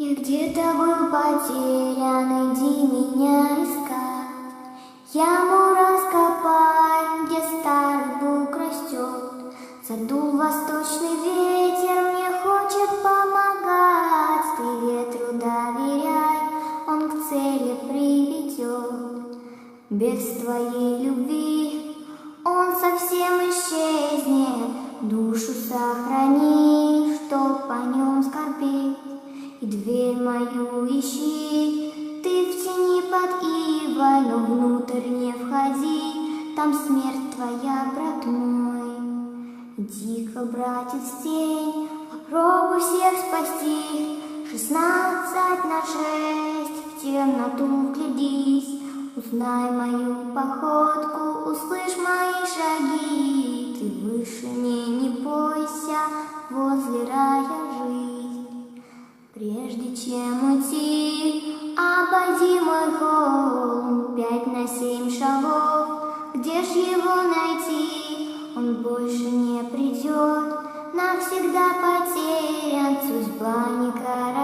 Я где-то был потерян, иди меня искать. Яму раскопай, где старый бук растет. Задул восточный ветер, мне хочет помогать. Ты ветру доверяй, он к цели приведет. Без твоей любви он совсем исчезнет. Душу сохрани, чтоб по нем скорбеть. И дверь мою ищи, ты в тени под ивой, но внутрь не входи, там смерть твоя, брат мой. Иди-ка, братец, в тень, попробуй всех спасти. 16:6, в темноту вглядись, узнай мою походку, услышь мои шаги. Ты выше не бойся, возле рая жизнь. Прежде чем уйти, обойди мой холм 5 на 7 шагов. Где ж его найти? Он больше не придет, навсегда потерян, судьба не карает.